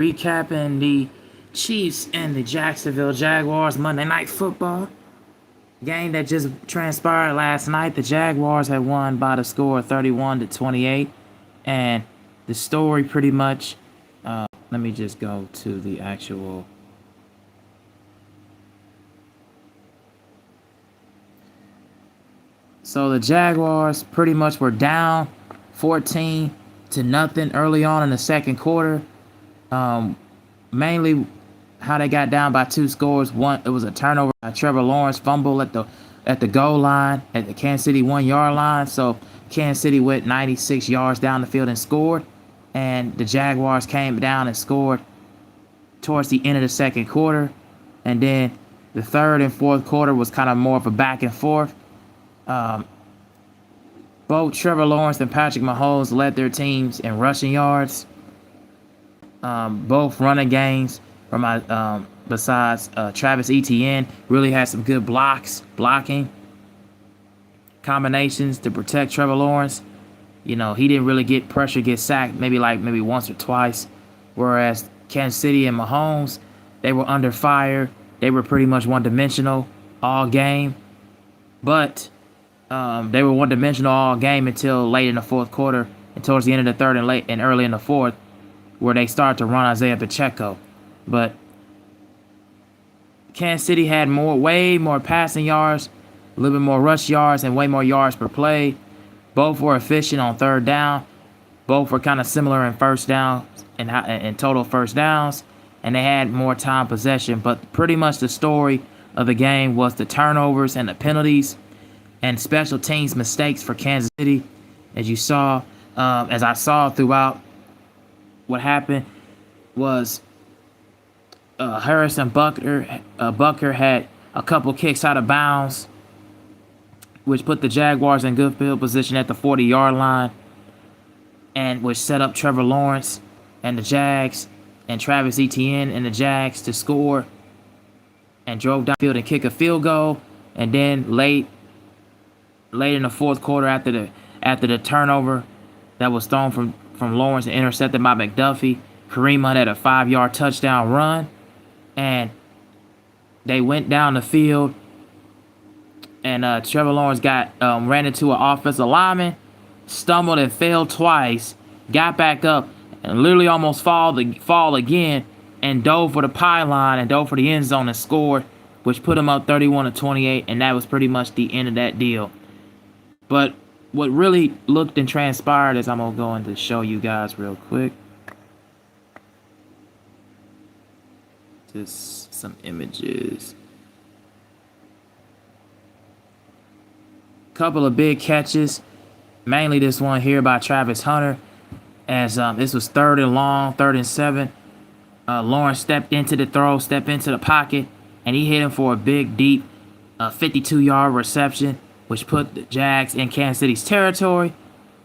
recapping the Chiefs and the Jacksonville Jaguars Monday Night Football game that just transpired last night. The Jaguars had won by the score of 31-28, and the story pretty much. Let me just go to the actual. So the Jaguars pretty much were down 14-0 early on in the second quarter. Mainly how they got down by 2 scores. One, it was a turnover by Trevor Lawrence, fumble at the goal line at the Kansas City 1-yard line. So Kansas City went 96 yards down the field and scored, and the Jaguars came down and scored towards the end of the second quarter. And then the third and fourth quarter was kind of more of a back and forth. Both Trevor Lawrence and Patrick Mahomes led their teams in rushing yards. Both running games from besides Travis Etienne really had some good blocking combinations to protect Trevor Lawrence. You know, he didn't really get pressure, get sacked maybe once or twice. Whereas Kansas City and Mahomes, they were under fire. They were pretty much one-dimensional all game. But they were one-dimensional all game until late in the fourth quarter and towards the end of the third and early in the fourth, where they started to run Isaiah Pacheco. But Kansas City had way more passing yards, a little bit more rush yards, and way more yards per play. Both were efficient on third down. Both were kind of similar in first down and total first downs, and they had more time possession. But pretty much the story of the game was the turnovers and the penalties and special teams mistakes for Kansas City. As you saw, as I saw throughout, what happened was Harrison Butker had a couple kicks out of bounds, which put the Jaguars in good field position at the 40-yard line, and which set up Trevor Lawrence and the Jags and Travis Etienne and the Jags to score, and drove downfield and kick a field goal. And then late in the fourth quarter, after the turnover that was thrown from Lawrence and intercepted by McDuffie, Kareem Hunt had a 5-yard touchdown run, and they went down the field, and Trevor Lawrence ran into an offensive lineman, stumbled and fell twice, got back up, and literally almost fall again, and dove for the pylon and dove for the end zone and scored, which put him up 31-28, and that was pretty much the end of that deal. But what really looked and transpired is I'm going to go into show you guys real quick. Just some images. Couple of big catches. Mainly this one here by Travis Hunter. As this was third and long, 3rd and 7. Lawrence stepped into the pocket, and he hit him for a big, deep 52-yard reception, which put the Jags in Kansas City's territory,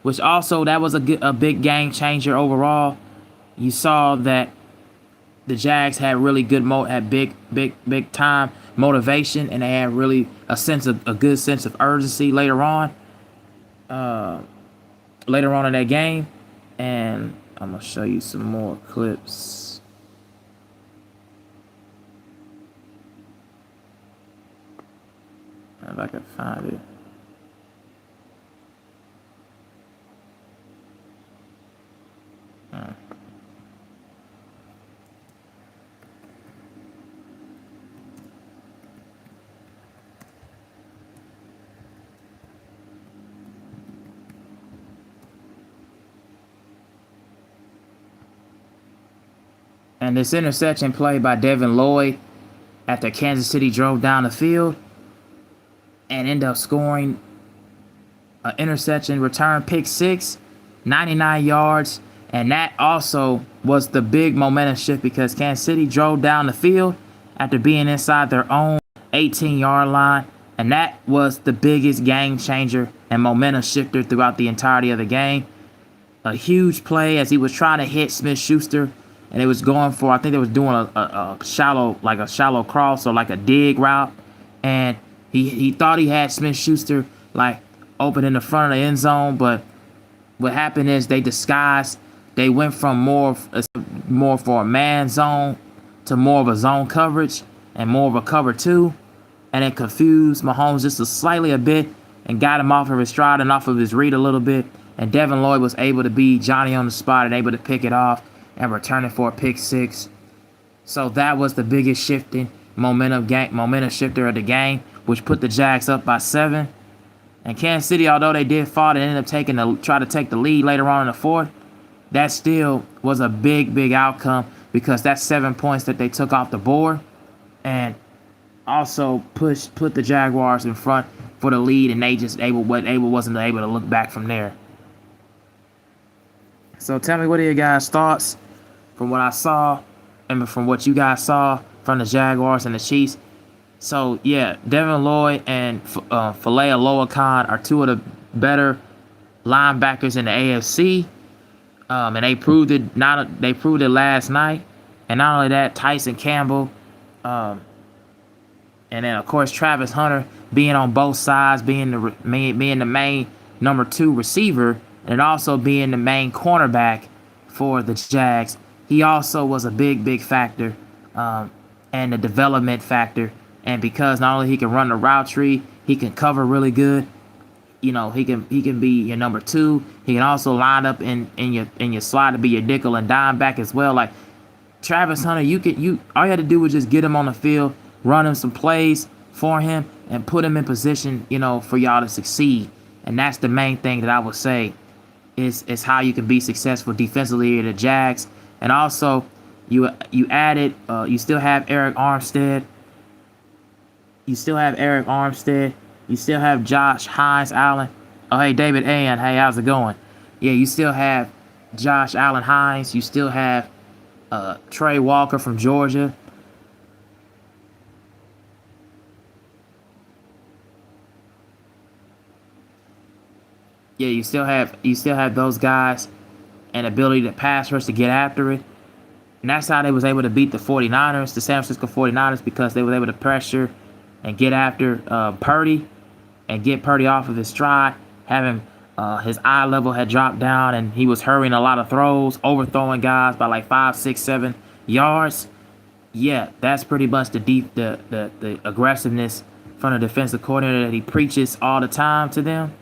which also, that was a big game changer overall. You saw that the Jags had really good, had big time motivation, and they had really a good sense of urgency later on in that game. And I'm gonna show you some more clips. If I can find it. And this interception play by Devin Lloyd after Kansas City drove down the field and ended up scoring an interception return pick 6, 99 yards. And that also was the big momentum shift, because Kansas City drove down the field after being inside their own 18-yard line. And that was the biggest game changer and momentum shifter throughout the entirety of the game. A huge play as he was trying to hit Smith-Schuster, and it was going for, I think they was doing a shallow cross or like a dig route. And he thought he had Smith-Schuster like open in the front of the end zone, but what happened is they disguised they went from more for a man zone to more of a zone coverage and more of a cover two, and it confused Mahomes just slightly a bit and got him off of his stride and off of his read a little bit. And Devin Lloyd was able to be Johnny on the spot and able to pick it off and return it for a pick six. So that was the biggest shifting momentum shifter of the game, which put the Jags up by 7. And Kansas City, although they did fall and ended up try to take the lead later on in the fourth, that still was a big outcome because that's 7 points that they took off the board and also put the Jaguars in front for the lead, and wasn't able to look back from there. So tell me, what are your guys' thoughts from what I saw and from what you guys saw from the Jaguars and the Chiefs? So yeah, Devin Lloyd and Filet Aloakon are two of the better linebackers in the AFC, and they proved it last night. And not only that, Tyson Campbell, and then of course Travis Hunter being on both sides, being the main number 2 receiver, and also being the main cornerback for the Jags. He also was a big factor, and the development factor. And because not only he can run the route tree, he can cover really good. You know, he can be your number 2. He can also line up in your slot to be your nickel and dime back as well. Like Travis Hunter, all you had to do was just get him on the field, run him some plays for him, and put him in position, for y'all to succeed. And that's the main thing that I would say is how you can be successful defensively at the Jags. And also, you added, you still have Eric Armstead. You still have Josh Hines Allen. Oh, hey, David Ann. Hey, how's it going? Yeah, you still have Josh Allen Hines. You still have Trey Walker from Georgia. Yeah, you still have those guys and ability to pass rush to get after it. And that's how they was able to beat the 49ers, the San Francisco 49ers, because they were able to pressure and get after Purdy and get Purdy off of his stride. Having his eye level had dropped down and he was hurrying a lot of throws, overthrowing guys by like 5, 6, 7 yards. Yeah, that's pretty much the aggressiveness from the defensive coordinator that he preaches all the time to them,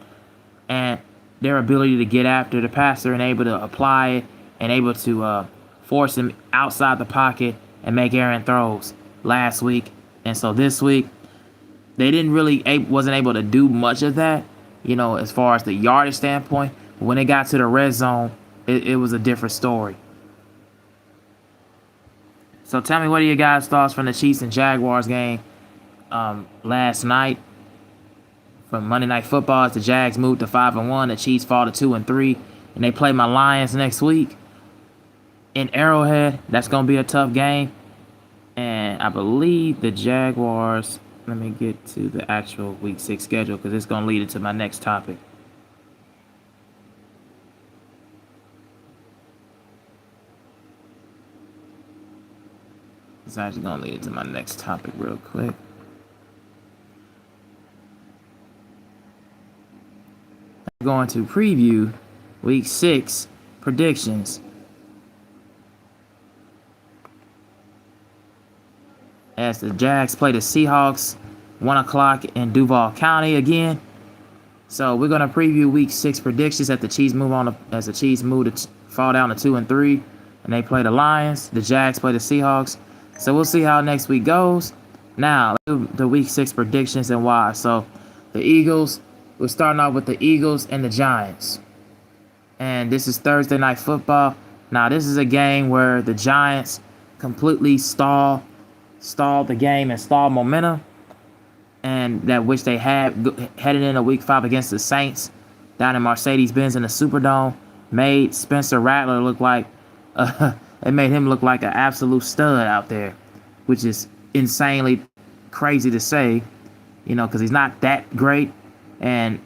and their ability to get after the passer and able to apply it and able to force him outside the pocket and make errant throws last week. And so this week, they wasn't able to do much of that, as far as the yardage standpoint. But when they got to the red zone, it was a different story. So tell me, what are your guys' thoughts from the Chiefs and Jaguars game last night? From Monday Night Football, as the Jags moved to 5-1, the Chiefs fall to 2-3, and they play my Lions next week in Arrowhead. That's going to be a tough game. And I believe the Jaguars, let me get to the actual Week 6 schedule because it's going to lead into my next topic. It's actually going to lead into my next topic real quick. I'm going to preview Week 6 predictions. As the Jags play the Seahawks, 1 o'clock in Duval County again. So we're gonna preview Week 6 predictions as the Chiefs move to fall down to 2-3, and they play the Lions. The Jags play the Seahawks. So we'll see how next week goes. Now the Week 6 predictions and why. So the Eagles. We're starting off with the Eagles and the Giants, and this is Thursday Night Football. Now this is a game where the Giants completely stalled the game and stalled momentum, and that which they had headed into Week 5 against the Saints down in Mercedes-Benz in the Superdome, made Spencer Rattler look like it made him look like an absolute stud out there, which is insanely crazy to say, because he's not that great, and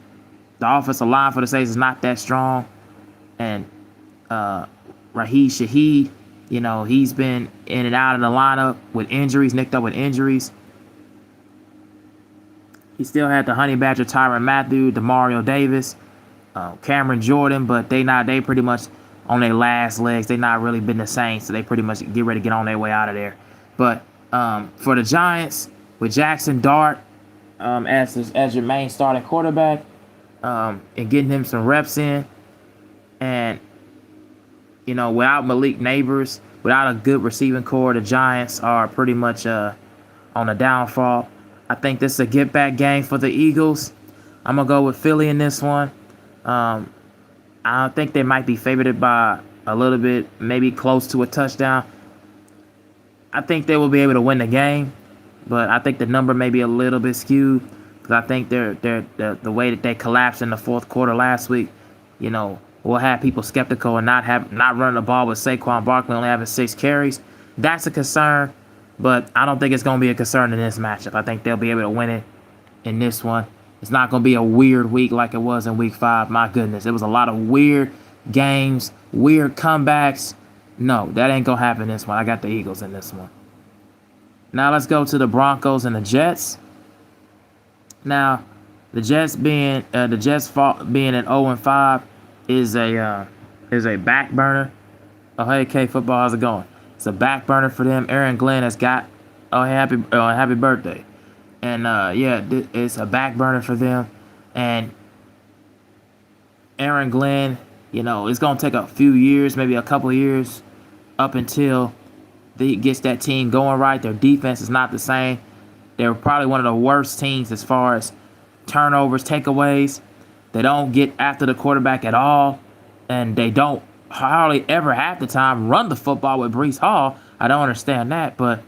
the offensive line for the Saints is not that strong, and Raheem Shaheed, he's been in and out of the lineup with injuries, nicked up with injuries. He still had the Honey Badger, Tyrann Mathieu, Demario Davis, Cameron Jordan, but they pretty much on their last legs. They not really been the same, so they pretty much get ready to get on their way out of there. But for the Giants, with Jackson Dart as your main starting quarterback, and getting him some reps in, and without Malik Neighbors, without a good receiving core, the Giants are pretty much on a downfall. I think this is a get-back game for the Eagles. I'm going to go with Philly in this one. I think they might be favored by a little bit, maybe close to a touchdown. I think they will be able to win the game, but I think the number may be a little bit skewed because I think the way that they collapsed in the fourth quarter last week, will have people skeptical and not running the ball with Saquon Barkley only having 6 carries. That's a concern, but I don't think it's going to be a concern in this matchup. I think they'll be able to win it in this one. It's not going to be a weird week like it was in week 5. My goodness, it was a lot of weird games, weird comebacks. No, that ain't going to happen in this one. I got the Eagles in this one. Now let's go to the Broncos and the Jets. Now, the Jets being at 0-5 is a back burner. Oh, hey, K Football, how's it going? It's a back burner for them. Aaron Glenn has got happy birthday. And, it's a back burner for them. And Aaron Glenn, it's going to take a few years, maybe a couple years, up until he gets that team going right. Their defense is not the same. They're probably one of the worst teams as far as turnovers, takeaways. They don't get after the quarterback at all. And they don't hardly ever half the time run the football with Breece Hall. I don't understand that, but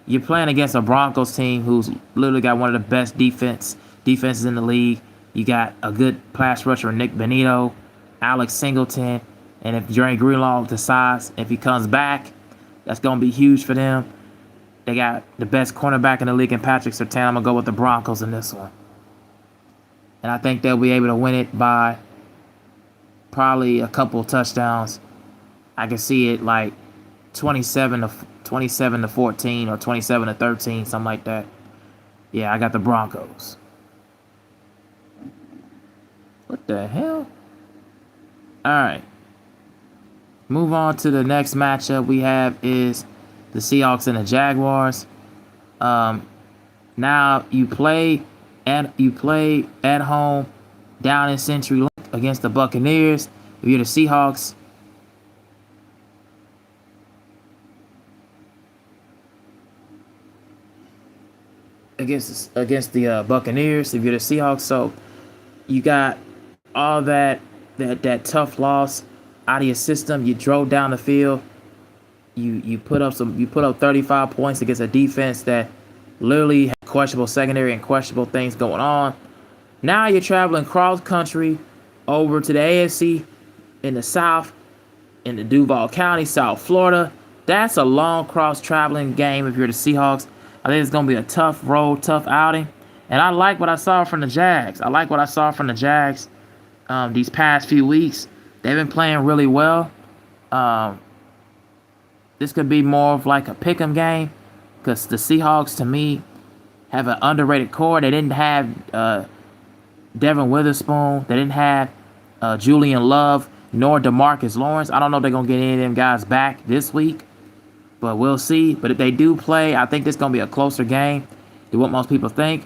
you're playing against a Broncos team who's literally got one of the best defenses in the league. You got a good pass rusher, Nick Benito, Alex Singleton, and if Dre Greenlaw decides if he comes back, that's going to be huge for them. They got the best cornerback in the league in Patrick Surtain. I'm going to go with the Broncos in this one. And I think they'll be able to win it by probably a couple touchdowns. I can see it like 27 to 14 or 27 to 13, something like that. Yeah, I got the Broncos. What the hell? All right. Move on to the next matchup we have is the Seahawks and the Jaguars. Now you play at home down in CenturyLink against the Buccaneers. If you're the Seahawks, against the Buccaneers, if you're the Seahawks, so you got all that tough loss out of your system. You drove down the field. You put up 35 points against a defense that literally had questionable secondary and questionable things going on. Now you're traveling cross country over to the AFC in the South, in the Duval County, South Florida. That's a long cross traveling game if you're the Seahawks. I think it's going to be a tough road, tough outing. And I like what I saw from the Jags. These past few weeks. They've been playing really well. This could be more of like a pick'em game because the Seahawks, to me, have an underrated core. They didn't have Devin Witherspoon. They didn't have Julian Love nor DeMarcus Lawrence. I don't know if they're going to get any of them guys back this week, but we'll see. But if they do play, I think this is going to be a closer game than what most people think.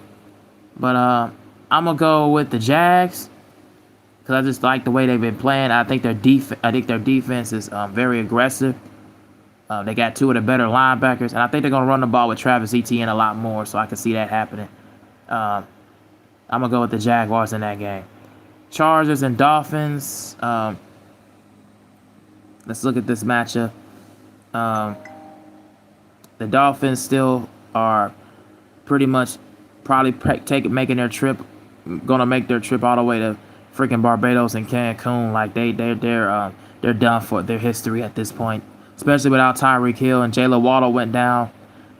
But I'm going to go with the Jags because I just like the way they've been playing. I think their defense is very aggressive. They got 2 of the better linebackers, and I think they're going to run the ball with Travis Etienne a lot more, so I can see that happening. I'm going to go with the Jaguars in that game. Chargers and Dolphins. Let's look at this matchup. The Dolphins still are pretty much probably making their trip, going to make their trip all the way to freaking Barbados and Cancun. Like they're done for their history at this point. Especially without Tyreek Hill and Jaylen Waddle went down.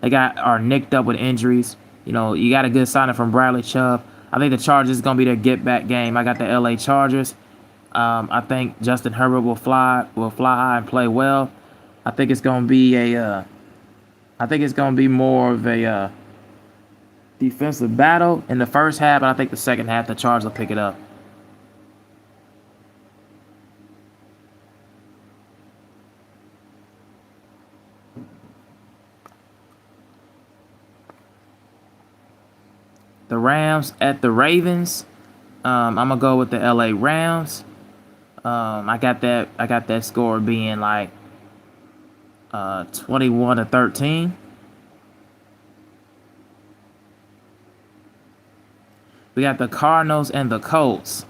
They are nicked up with injuries. You got a good signing from Bradley Chubb. I think the Chargers is going to be their get-back game. I got the LA Chargers. I think Justin Herbert will fly high and play well. I think it's going to be more of a defensive battle in the first half, but I think the second half the Chargers will pick it up. the Rams at the Ravens. I'm gonna go with the LA Rams. I got that score being like 21-13. We got the Cardinals and the Colts.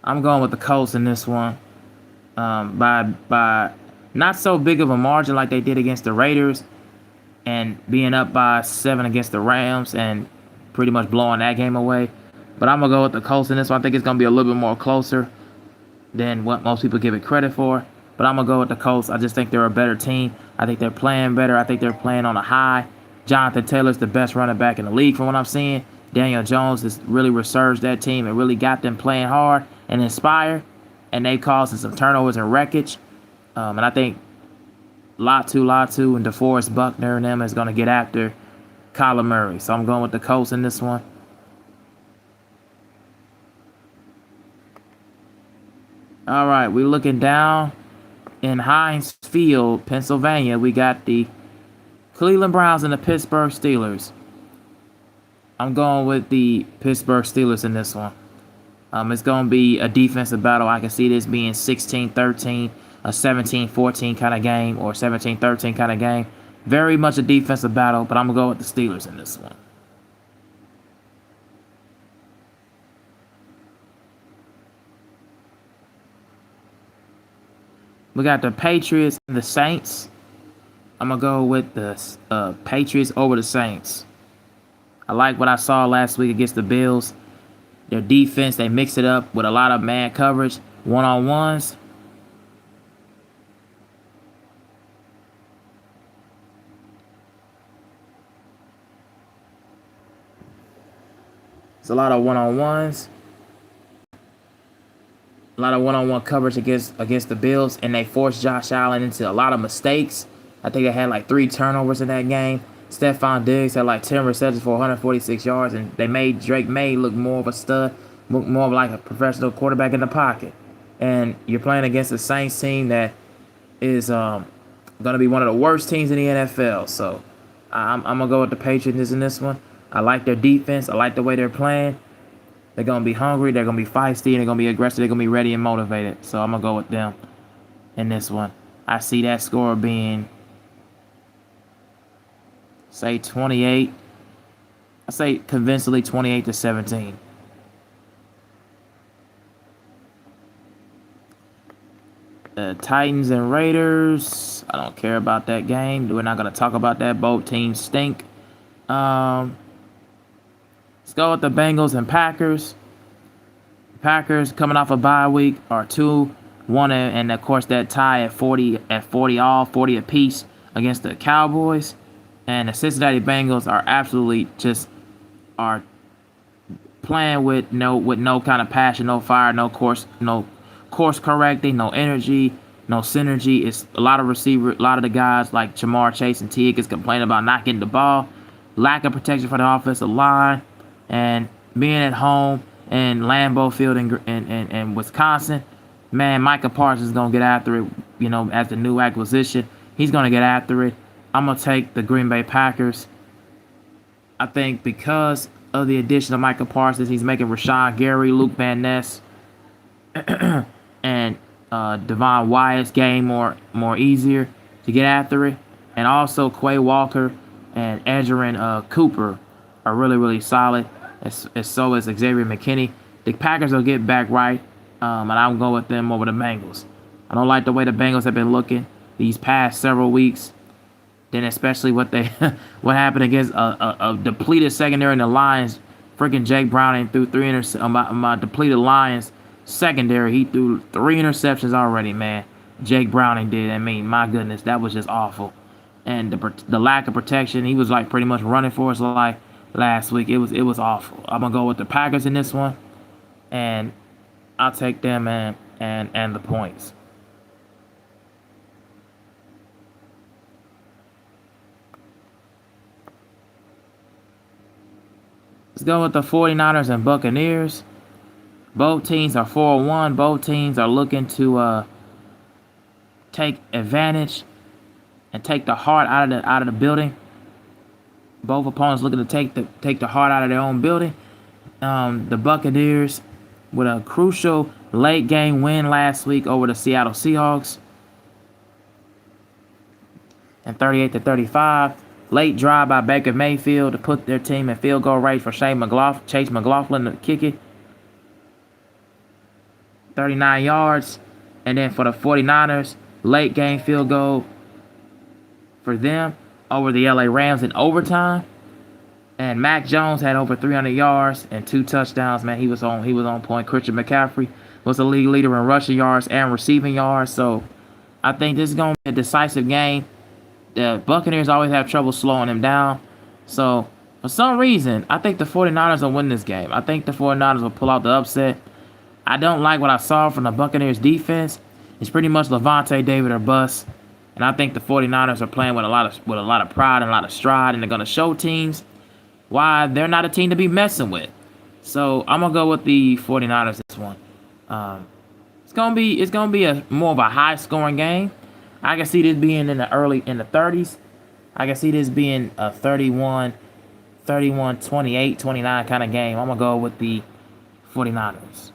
I'm going with the Colts in this one. By not so big of a margin like they did against the Raiders, and being up by 7 against the Rams and pretty much blowing that game away. But I'm gonna go with the Colts in this one. I think it's gonna be a little bit more closer than what most people give it credit for. But I'm gonna go with the Colts. I just think they're a better team. I think they're playing better. I think they're playing on a high. Jonathan Taylor's the best running back in the league from what I'm seeing. Daniel Jones has really resurged that team and really got them playing hard and inspired. And they caused some turnovers and wreckage. And I think Latu and DeForest Buckner and them is going to get after Kyler Murray. So I'm going with the Colts in this one. All right, we're looking down in Heinz Field, Pennsylvania. We got the Cleveland Browns and the Pittsburgh Steelers. I'm going with the Pittsburgh Steelers in this one. It's going to be a defensive battle. I can see this being 16-13, a 17-14 kind of game, or 17-13 kind of game. Very much a defensive battle, but I'm going to go with the Steelers in this one. We got the Patriots and the Saints. I'm going to go with the Patriots over the Saints. I like what I saw last week against the Bills. Their defense, they mix it up with a lot of man coverage, one-on-ones. It's a lot of one-on-ones. A lot of one-on-one coverage against the Bills, and they forced Josh Allen into a lot of mistakes. I think they had like 3 turnovers in that game. Stephon Diggs had like 10 receptions for 146 yards, and they made Drake May look more of a stud, more of like a professional quarterback in the pocket. And you're playing against a Saints team that is going to be one of the worst teams in the NFL. So I'm going to go with the Patriots in this one. I like their defense. I like the way they're playing. They're going to be hungry. They're going to be feisty. And they're going to be aggressive. They're going to be ready and motivated. So I'm going to go with them in this one. I see that score being, say, 28. I say convincingly 28-17. The Titans and Raiders. I don't care about that game. We're not going to talk about that. Both teams stink. Let's go with the Bengals and Packers. Packers coming off a bye week are 2-1, and of course that tie at 40 all, 40 apiece against the Cowboys. And the Cincinnati Bengals are absolutely just are playing with no kind of passion, no fire, no course correcting, no energy, no synergy. It's a lot of the guys like Jamar Chase and Teague is complaining about not getting the ball, lack of protection for the offensive line, and being at home in Lambeau Field in Wisconsin. Man, Micah Parsons is gonna get after it. As the new acquisition, he's gonna get after it. I'm going to take the Green Bay Packers. I think because of the addition of Micah Parsons, he's making Rashawn Gary, Luke Van Ness, and Devon Wyatt's game more easier to get after it. And also Quay Walker and Edgerrin Cooper are really, really solid. As so is Xavier McKinney. The Packers will get back right, and I'm going with them over the Bengals. I don't like the way the Bengals have been looking these past several weeks. Then especially what happened against a depleted secondary in the Lions. Freaking Jake Browning threw 3 interceptions. My depleted Lions secondary, he threw 3 interceptions already, man. Jake Browning did. I mean, my goodness, that was just awful. And the lack of protection, he was like pretty much running for his life last week. It was awful. I'm gonna go with the Packers in this one, and I'll take them and the points. Let's go with the 49ers and Buccaneers. Both teams are 4-1. Both teams are looking to take advantage and take the heart out of the building. Both opponents looking to take the heart out of their own building. The Buccaneers with a crucial late game win last week over the Seattle Seahawks, and 38-35. Late drive by Baker Mayfield to put their team in field goal range for Chase McLaughlin to kick it. 39 yards. And then for the 49ers, late game field goal for them over the LA Rams in overtime. And Mac Jones had over 300 yards and 2 touchdowns. Man, he was on point. Christian McCaffrey was the league leader in rushing yards and receiving yards. So I think this is going to be a decisive game. The Buccaneers always have trouble slowing him down. So for some reason, I think the 49ers will win this game. I think the 49ers will pull out the upset. I don't like what I saw from the Buccaneers defense. It's pretty much Levante David or bust. And I think the 49ers are playing with a lot of pride and a lot of stride, and they're going to show teams why they're not a team to be messing with. So I'm going to go with the 49ers this one. It's going to be a more of a high-scoring game. I can see this being in the 30s. I can see this being a 31, 28, 29 kind of game. I'm going to go with the 49ers.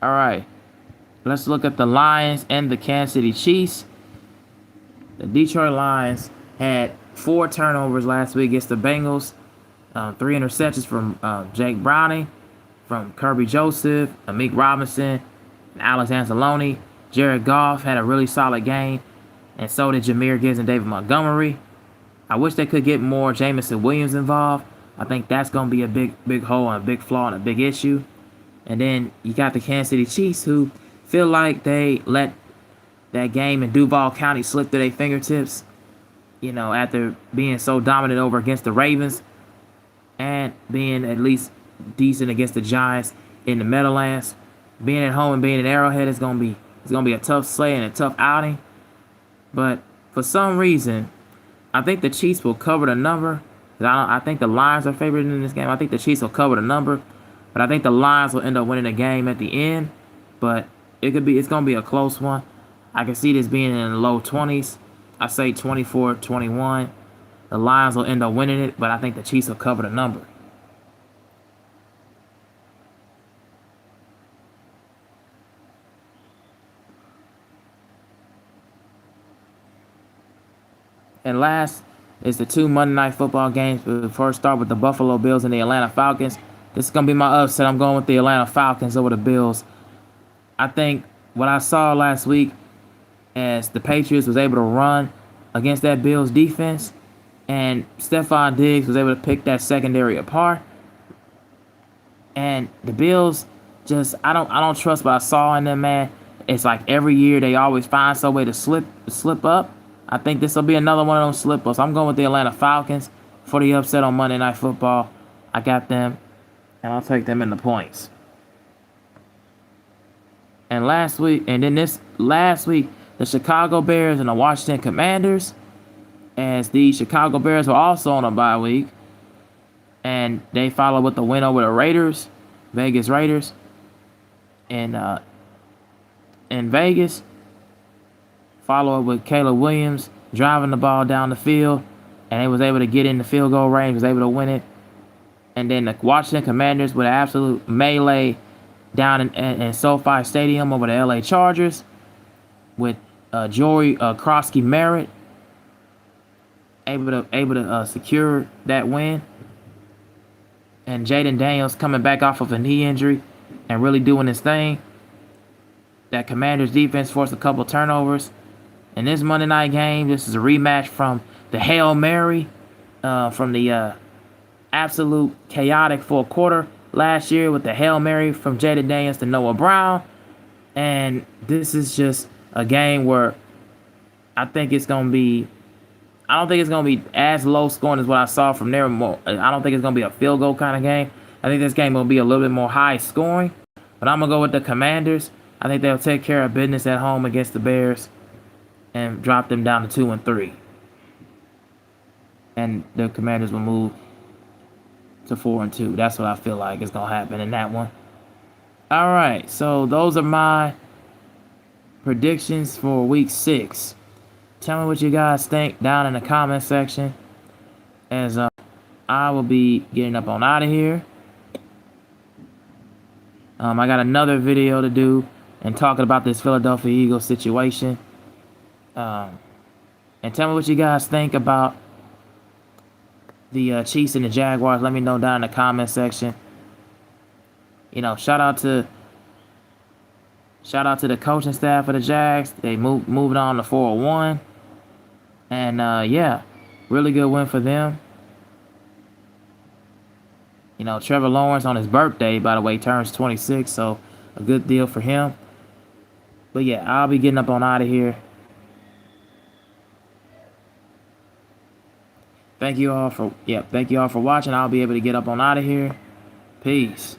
All right. Let's look at the Lions and the Kansas City Chiefs. The Detroit Lions had 4 turnovers last week against the Bengals. 3 interceptions from Jake Browning, from Kirby Joseph, Amik Robinson, and Alex Anzalone. Jared Goff had a really solid game, and so did Jahmyr Gibbs and David Montgomery. I wish they could get more Jamison Williams involved. I think that's going to be a big hole and a big flaw and a big issue. And then you got the Kansas City Chiefs, who feel like they let that game in Duval County slip through their fingertips, after being so dominant over against the Ravens and being at least decent against the Giants in the Meadowlands. Being at home and being in Arrowhead is gonna be a tough slay and a tough outing. But for some reason, I think the Chiefs will cover the number. I think the Lions are favored in this game. I think the Chiefs will cover the number, but I think the Lions will end up winning the game at the end. But it's gonna be a close one. I can see this being in the low 20s. I say 24-21. The Lions will end up winning it, but I think the Chiefs will cover the number. And last is the 2 Monday Night Football games. We'll first start with the Buffalo Bills and the Atlanta Falcons. This is going to be my upset. I'm going with the Atlanta Falcons over the Bills. I think what I saw last week as the Patriots was able to run against that Bills defense, and Stephon Diggs was able to pick that secondary apart. And the Bills I don't trust what I saw in them, man. It's like every year they always find some way to slip up. I think this will be another one of those slip-ups. I'm going with the Atlanta Falcons for the upset on Monday Night Football. I got them, and I'll take them in the points. And last week, the Chicago Bears and the Washington Commanders, as the Chicago Bears were also on a bye week, and they followed with the win over the Vegas Raiders, in Vegas. Follow up with Caleb Williams driving the ball down the field, and they was able to get in the field goal range, was able to win it. And then the Washington Commanders with an absolute melee down in SoFi Stadium over the LA Chargers with Jory Krosky Merritt able to secure that win. And Jaden Daniels coming back off of a knee injury and really doing his thing. That Commanders defense forced a couple turnovers. In this Monday night game, this is a rematch from the Hail Mary from the absolute chaotic fourth quarter last year with the Hail Mary from Jaden Daniels to Noah Brown. And this is just a game where I don't think it's going to be as low scoring as what I saw from there. I don't think it's going to be a field goal kind of game. I think this game will be a little bit more high scoring. But I'm going to go with the Commanders. I think they'll take care of business at home against the Bears and drop them down to 2-3. And the Commanders will move to 4-2. That's what I feel like is going to happen in that one. All right, so those are my predictions for week 6. Tell me what you guys think down in the comment section. As I will be getting up on out of here. I got another video to do and talking about this Philadelphia Eagles situation. And tell me what you guys think about the Chiefs and the Jaguars. Let me know down in the comment section. You know, shout out to the coaching staff of the Jags. They moved on to 4-1. And yeah, really good win for them. You know, Trevor Lawrence on his birthday, by the way, turns 26, so a good deal for him. But yeah, I'll be getting up on out of here. Thank you all for watching. I'll be able to get up on out of here. Peace.